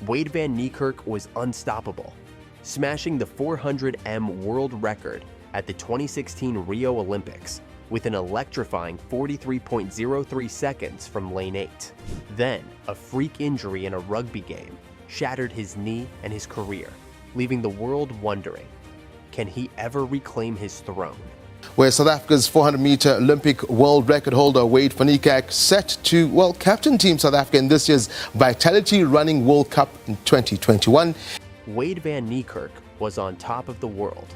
Wayde van Niekerk was unstoppable, smashing the 400m world record at the 2016 Rio Olympics with an electrifying 43.03 seconds from lane 8. Then, a freak injury in a rugby game shattered his knee and his career, leaving the world wondering, can he ever reclaim his throne? Where South Africa's 400-meter Olympic world record holder Wayde van Niekerk set to, captain Team South Africa in this year's Vitality Running World Cup in 2021. Wayde van Niekerk was on top of the world.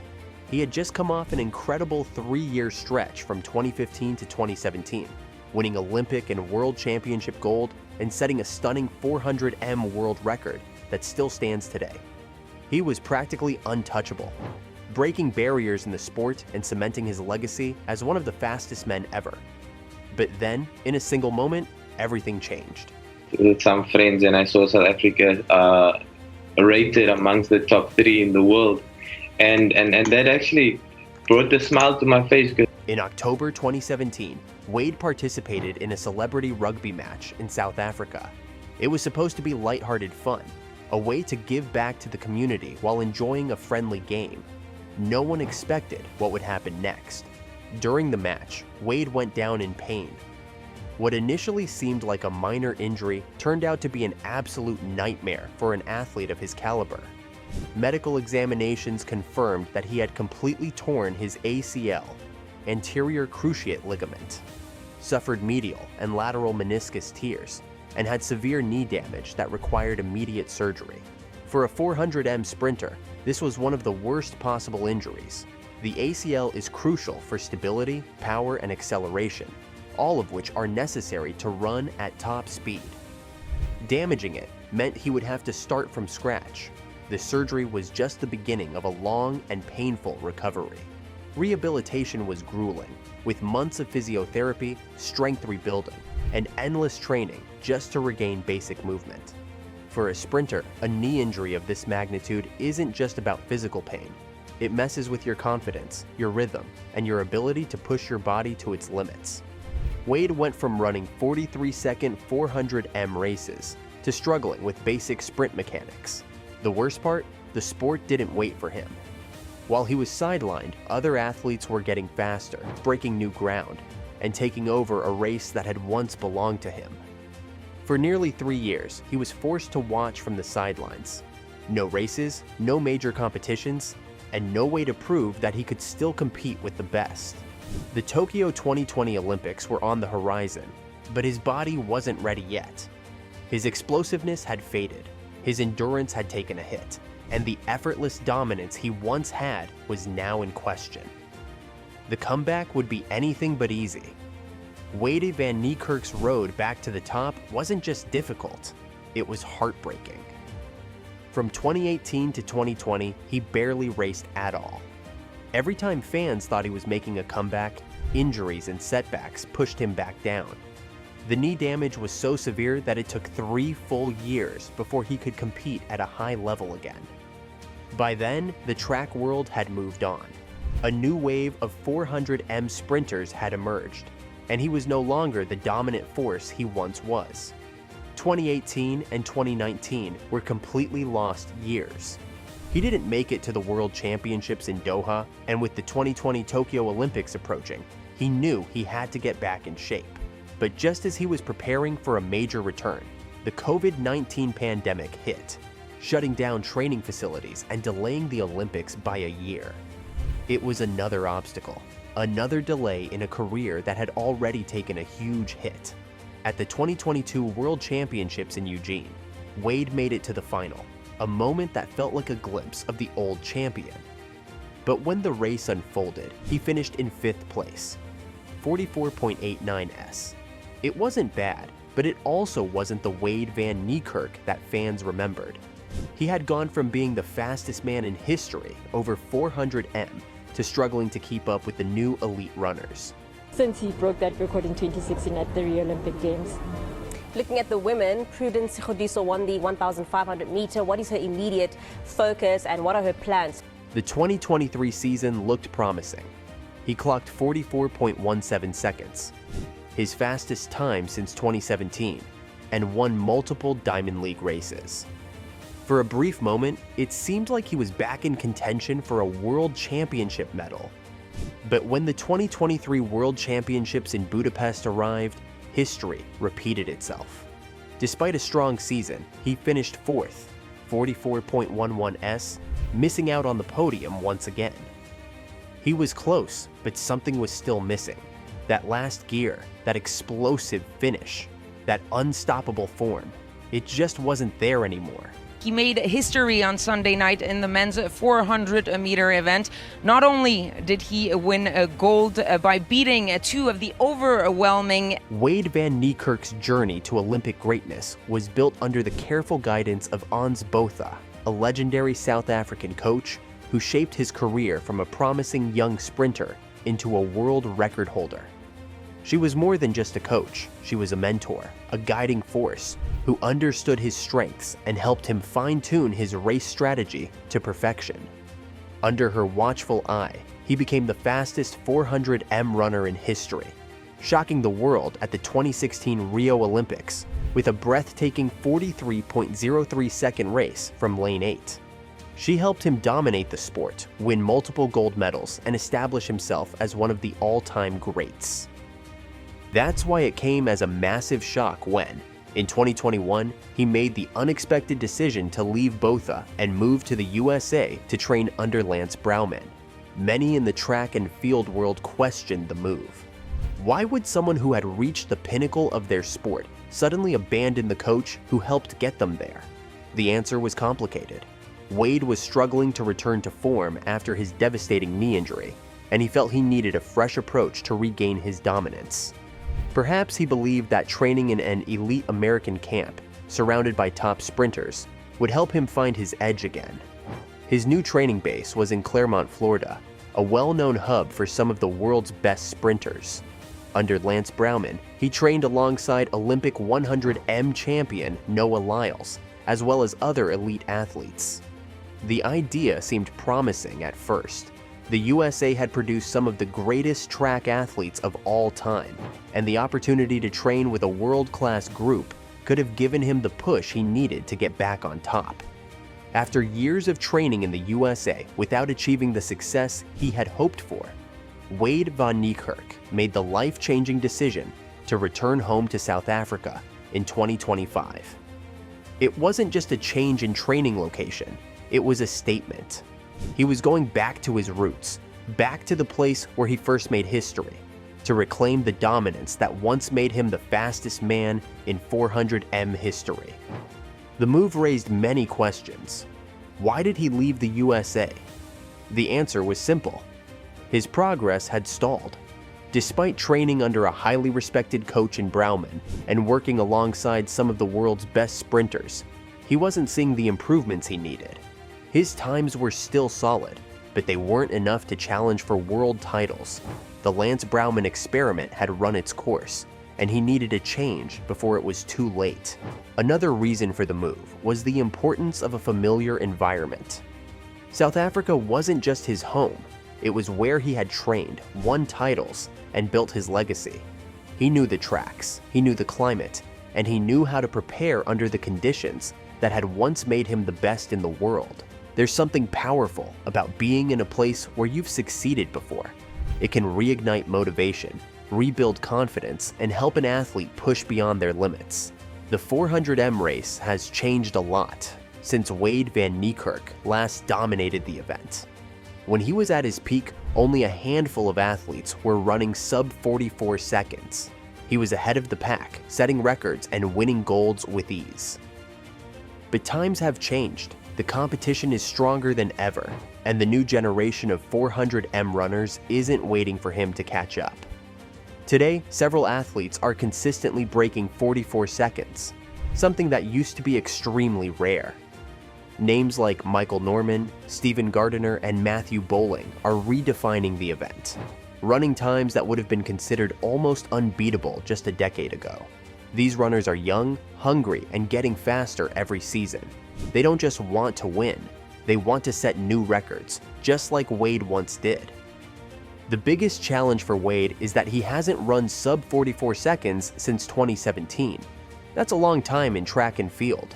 He had just come off an incredible 3-year stretch from 2015 to 2017, winning Olympic and World Championship gold and setting a stunning 400m world record that still stands today. He was practically untouchable, breaking barriers in the sport and cementing his legacy as one of the fastest men ever. But then, in a single moment, everything changed. With some friends, and I saw South Africa rated amongst the top 3 in the world. And that actually brought a smile to my face. In October 2017, Wayde participated in a celebrity rugby match in South Africa. It was supposed to be lighthearted fun, a way to give back to the community while enjoying a friendly game. No one expected what would happen next. During the match, Wayde went down in pain. What initially seemed like a minor injury turned out to be an absolute nightmare for an athlete of his caliber. Medical examinations confirmed that he had completely torn his ACL, anterior cruciate ligament, suffered medial and lateral meniscus tears, and had severe knee damage that required immediate surgery. For a 400m sprinter, this was one of the worst possible injuries. The ACL is crucial for stability, power, and acceleration, all of which are necessary to run at top speed. Damaging it meant he would have to start from scratch. The surgery was just the beginning of a long and painful recovery. Rehabilitation was grueling, with months of physiotherapy, strength rebuilding, and endless training just to regain basic movement. For a sprinter, a knee injury of this magnitude isn't just about physical pain. It messes with your confidence, your rhythm, and your ability to push your body to its limits. Wayde went from running 43-second 400m races to struggling with basic sprint mechanics. The worst part, the sport didn't wait for him. While he was sidelined, other athletes were getting faster, breaking new ground, and taking over a race that had once belonged to him. For nearly 3 years, he was forced to watch from the sidelines. No races, no major competitions, and no way to prove that he could still compete with the best. The Tokyo 2020 Olympics were on the horizon, but his body wasn't ready yet. His explosiveness had faded. His endurance had taken a hit, and the effortless dominance he once had was now in question. The comeback would be anything but easy. Wayde van Niekerk's road back to the top wasn't just difficult, it was heartbreaking. From 2018 to 2020, he barely raced at all. Every time fans thought he was making a comeback, injuries and setbacks pushed him back down. The knee damage was so severe that it took 3 full years before he could compete at a high level again. By then, the track world had moved on. A new wave of 400m sprinters had emerged, and he was no longer the dominant force he once was. 2018 and 2019 were completely lost years. He didn't make it to the World Championships in Doha, and with the 2020 Tokyo Olympics approaching, he knew he had to get back in shape. But just as he was preparing for a major return, the COVID-19 pandemic hit, shutting down training facilities and delaying the Olympics by a year. It was another obstacle, another delay in a career that had already taken a huge hit. At the 2022 World Championships in Eugene, Wayde made it to the final, a moment that felt like a glimpse of the old champion. But when the race unfolded, he finished in 5th place, 44.89s. It wasn't bad, but it also wasn't the Wayde van Niekerk that fans remembered. He had gone from being the fastest man in history over 400m to struggling to keep up with the new elite runners. Since he broke that record in 2016 at the Rio Olympic Games. Looking at the women, Prudence Godisa won the 1,500 meter. What is her immediate focus and what are her plans? The 2023 season looked promising. He clocked 44.17 seconds, his fastest time since 2017, and won multiple Diamond League races. For a brief moment, it seemed like he was back in contention for a World Championship medal. But when the 2023 World Championships in Budapest arrived, history repeated itself. Despite a strong season, he finished 4th, 44.11s, missing out on the podium once again. He was close, but something was still missing. That last gear, that explosive finish, that unstoppable form, it just wasn't there anymore. He made history on Sunday night in the men's 400-meter event. Not only did he win gold by beating two of the overwhelming... Wayde van Niekerk's journey to Olympic greatness was built under the careful guidance of Ons Botha, a legendary South African coach who shaped his career from a promising young sprinter into a world record holder. She was more than just a coach. She was a mentor, a guiding force who understood his strengths and helped him fine-tune his race strategy to perfection. Under her watchful eye, he became the fastest 400m runner in history, shocking the world at the 2016 Rio Olympics with a breathtaking 43.03-second race from lane 8. She helped him dominate the sport, win multiple gold medals, and establish himself as one of the all-time greats. That's why it came as a massive shock when, in 2021, he made the unexpected decision to leave Botha and move to the USA to train under Lance Brauman. Many in the track and field world questioned the move. Why would someone who had reached the pinnacle of their sport suddenly abandon the coach who helped get them there? The answer was complicated. Wayde was struggling to return to form after his devastating knee injury, and he felt he needed a fresh approach to regain his dominance. Perhaps he believed that training in an elite American camp, surrounded by top sprinters, would help him find his edge again. His new training base was in Claremont, Florida, a well-known hub for some of the world's best sprinters. Under Lance Brauman, he trained alongside Olympic 100m champion Noah Lyles, as well as other elite athletes. The idea seemed promising at first. The USA had produced some of the greatest track athletes of all time, and the opportunity to train with a world-class group could have given him the push he needed to get back on top. After years of training in the USA without achieving the success he had hoped for, Wayde van Niekerk made the life-changing decision to return home to South Africa in 2025. It wasn't just a change in training location, it was a statement. He was going back to his roots, back to the place where he first made history, to reclaim the dominance that once made him the fastest man in 400m history. The move raised many questions. Why did he leave the USA? The answer was simple. His progress had stalled. Despite training under a highly respected coach in Brauman and working alongside some of the world's best sprinters, he wasn't seeing the improvements he needed. His times were still solid, but they weren't enough to challenge for world titles. The Lance Brauman experiment had run its course, and he needed a change before it was too late. Another reason for the move was the importance of a familiar environment. South Africa wasn't just his home, it was where he had trained, won titles, and built his legacy. He knew the tracks, he knew the climate, and he knew how to prepare under the conditions that had once made him the best in the world. There's something powerful about being in a place where you've succeeded before. It can reignite motivation, rebuild confidence, and help an athlete push beyond their limits. The 400m race has changed a lot since Wayde van Niekerk last dominated the event. When he was at his peak, only a handful of athletes were running sub 44 seconds. He was ahead of the pack, setting records and winning golds with ease. But times have changed. The competition is stronger than ever, and the new generation of 400m runners isn't waiting for him to catch up. Today, several athletes are consistently breaking 44 seconds, something that used to be extremely rare. Names like Michael Norman, Stephen Gardiner, and Matthew Bowling are redefining the event, running times that would have been considered almost unbeatable just a decade ago. These runners are young, hungry, and getting faster every season. They don't just want to win, they want to set new records, just like Wayde once did. The biggest challenge for Wayde is that he hasn't run sub 44 seconds since 2017. That's a long time in track and field.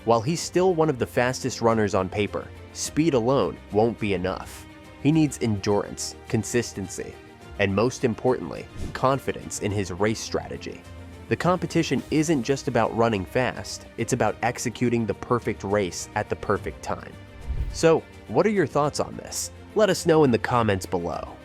While he's still one of the fastest runners on paper, speed alone won't be enough. He needs endurance, consistency, and most importantly, confidence in his race strategy. The competition isn't just about running fast, it's about executing the perfect race at the perfect time. So, what are your thoughts on this? Let us know in the comments below.